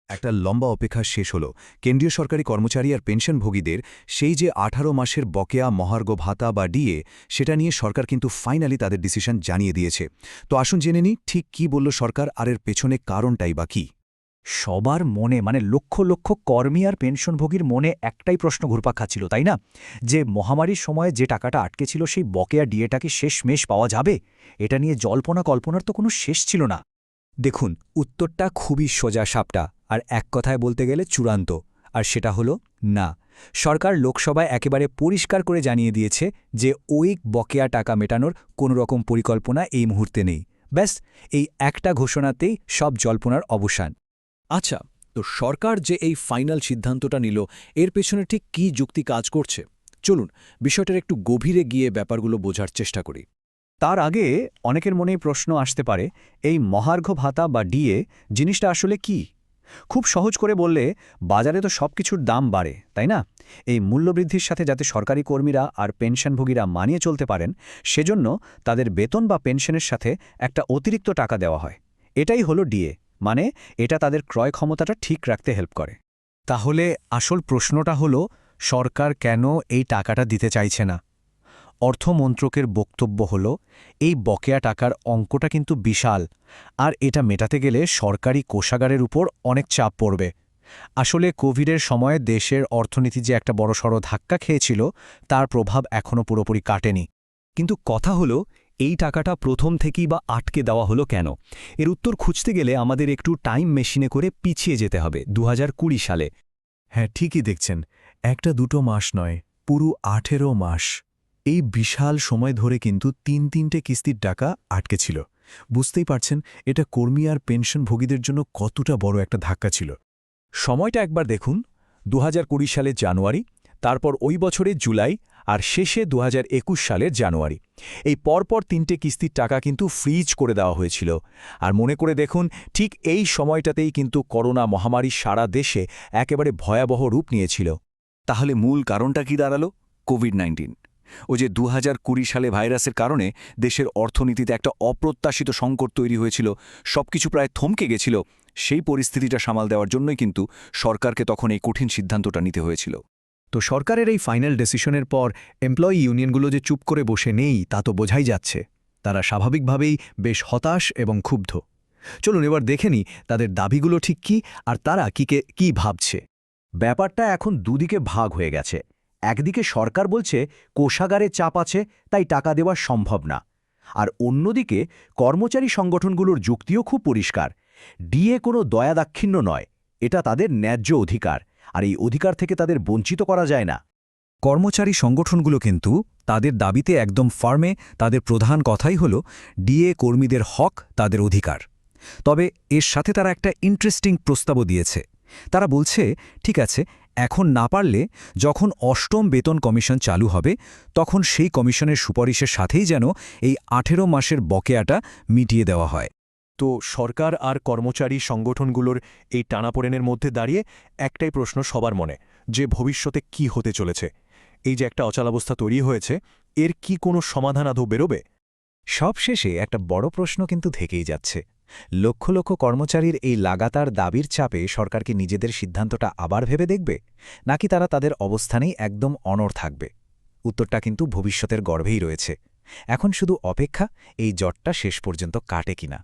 একটা লম্বা অপেক্ষা শেষ হলো। কেন্দ্রীয় সরকারি কর্মচারী আর পেনশনভোগীদের সেই যে ১৮ মাসের বকেয়া মহার্ঘ ভাতা বা ডিএ, সেটা নিয়ে সরকার কিন্তু ফাইনালি তাদের ডিসিশন জানিয়ে দিয়েছে। তো আসুন জেনে নিই ঠিক কি বলল সরকার আর এর পেছনে কারণটাই বা কী। সবার মনে লক্ষ লক্ষ কর্মী আর পেনশনভোগীর মনে একটাই প্রশ্ন ঘুরপাক খাচ্ছিল, তাই না? যে মহামারীর সময়ে যে টাকাটা আটকে ছিল সেই বকেয়া ডিএটা কি শেষমেশ পাওয়া যাবে? এটা নিয়ে জল্পনা কল্পনার তো কোনো শেষ ছিল না। দেখুন, উত্তরটা খুবই সোজা সাপটা আর এক কথায় বলতে গেলে চূড়ান্ত। আর সেটা হলো না। সরকার লোকসভায় একেবারে পরিষ্কার করে জানিয়ে দিয়েছে যে ওই বকেয়া টাকা মেটানোর কোনো রকম পরিকল্পনা এই মুহূর্তে নেই। ব্যাস, এই একটা ঘোষণাতেই সব জল্পনার অবসান। আচ্ছা, তো সরকার যে এই ফাইনাল সিদ্ধান্তটা নিল, এর পেছনে ঠিক কী যুক্তি কাজ করছে? চলুন বিষয়টার একটু গভীরে গিয়ে ব্যাপারগুলো বোঝার চেষ্টা করি। তার আগে অনেকের মনেই প্রশ্ন আসতে পারে, এই মহার্ঘ ভাতা বা ডিএ জিনিসটা আসলে কি? খুব সহজ করে বললে, বাজারে তো সব কিছুর দাম বাড়ে, তাই না? এই মূল্যবৃদ্ধির সাথে যাতে সরকারি কর্মীরা আর পেনশনভোগীরা মানিয়ে চলতে পারেন, সেজন্য তাদের বেতন বা পেনশনের সাথে একটা অতিরিক্ত টাকা দেওয়া হয়। এটাই হলো ডিএ, মানে এটা তাদের ক্রয় ক্ষমতাটা ঠিক রাখতে হেল্প করে। তাহলে আসল প্রশ্নটা হলো, সরকার কেন এই টাকাটা দিতে চাইছে না? অর্থমন্ত্রকের বক্তব্য হল, এই বকেয়া টাকার অঙ্কটা কিন্তু বিশাল, আর এটা মেটাতে গেলে সরকারি কোষাগারের উপর অনেক চাপ পড়বে। আসলে কোভিডের সময়ে দেশের অর্থনীতি যে একটা বড়সড় ধাক্কা খেয়েছিল, তার প্রভাব এখনও পুরোপুরি কাটেনি। কিন্তু কথা হলো, এই টাকাটা প্রথম থেকেই বা আটকে দেওয়া হলো কেন? এর উত্তর খুঁজতে গেলে আমাদের একটু টাইম মেশিনে করে পিছিয়ে যেতে হবে ২০২০ সালে। হ্যাঁ, ঠিকই দেখছেন। একটা দুটো মাস নয়, পুরো ১৮ মাস। এই বিশাল সময় ধরে কিন্তু তিনটে কিস্তির টাকা আটকে ছিল। বুঝতেই পারছেন এটা কর্মী আর পেনশনভোগীদের জন্য কতটা বড় একটা ধাক্কা ছিল। সময়টা একবার দেখুন, ২০২০ সালের জানুয়ারি, তারপর ওই বছরের জুলাই, আর শেষে ২০২১ সালের জানুয়ারি। এই পরপর ৩টে কিস্তির টাকা কিন্তু ফ্রিজ করে দেওয়া হয়েছিল। আর মনে করে দেখুন, ঠিক এই সময়টাতেই কিন্তু করোনা মহামারী সারা দেশে একেবারে ভয়াবহ রূপ নিয়েছিল। তাহলে মূল কারণটা কি দাঁড়ালো? কোভিড-১৯। ও যে ২০২০ সালে ভাইরাসের কারণে দেশের অর্থনীতিতে একটা অপ্রত্যাশিত সংকট তৈরি হয়েছিল, সবকিছু প্রায় থমকে গেছিল, সেই পরিস্থিতিটা সামাল দেওয়ার জন্যই কিন্তু সরকারকে তখন এই কঠিন সিদ্ধান্তটা নিতে হয়েছিল। তো সরকারের এই ফাইনাল ডিসিশনের পর এমপ্লয়ি ইউনিয়নগুলো যে চুপ করে বসে নেই তা তো বোঝাই যাচ্ছে। তারা স্বাভাবিকভাবেই বেশ হতাশ এবং ক্ষুব্ধ। চলুন এবার দেখে নিই তাদের দাবিগুলো ঠিক কি আর তারা কি ভাবছে। ব্যাপারটা এখন দুদিকে ভাগ হয়ে গেছে। একদিকে সরকার বলছে কোষাগারে চাপ আছে, তাই টাকা দেওয়া সম্ভব না। আর অন্যদিকে কর্মচারী সংগঠনগুলোর যুক্তিও খুব পরিষ্কার। ডিএ কোনো দয়াদাক্ষিণ্য নয়, এটা তাদের ন্যায্য অধিকার, আর এই অধিকার থেকে তাদের বঞ্চিত করা যায় না। কর্মচারী সংগঠনগুলো কিন্তু তাদের দাবিতে একদম ফার্মে। তাদের প্রধান কথাই হল ডিএ কর্মীদের হক, তাদের অধিকার। তবে এর সাথে তারা একটা ইন্টারেস্টিং প্রস্তাবও দিয়েছে। তারা বলছে, ঠিক আছে, এখন না পারলে যখন ৮ম বেতন কমিশন চালু হবে, তখন সেই কমিশনের সুপারিশের সাথেই যেন এই ১৮ মাসের বকেয়াটা মিটিয়ে দেওয়া হয়। তো সরকার আর কর্মচারী সংগঠনগুলোর এই টানাপোড়েনের মধ্যে দাঁড়িয়ে একটাই প্রশ্ন সবার মনে, যে ভবিষ্যতে কি হতে চলেছে? এই যে একটা অচলাবস্থা তৈরি হয়েছে, এর কি কোনো সমাধান আদৌ বেরোবে? সবশেষে একটা বড় প্রশ্ন কিন্তু থেকেই যাচ্ছে। লক্ষ লক্ষ কর্মচারীর এই লাগাতার দাবির চাপে সরকার কি নিজেদের সিদ্ধান্তটা আবার ভেবে দেখবে, নাকি তারা তাদের অবস্থানেই একদম অনড় থাকবে? উত্তরটা কিন্তু ভবিষ্যতের গর্ভেই রয়েছে। এখন শুধু অপেক্ষা, এই জটটা শেষ পর্যন্ত কাটে কিনা।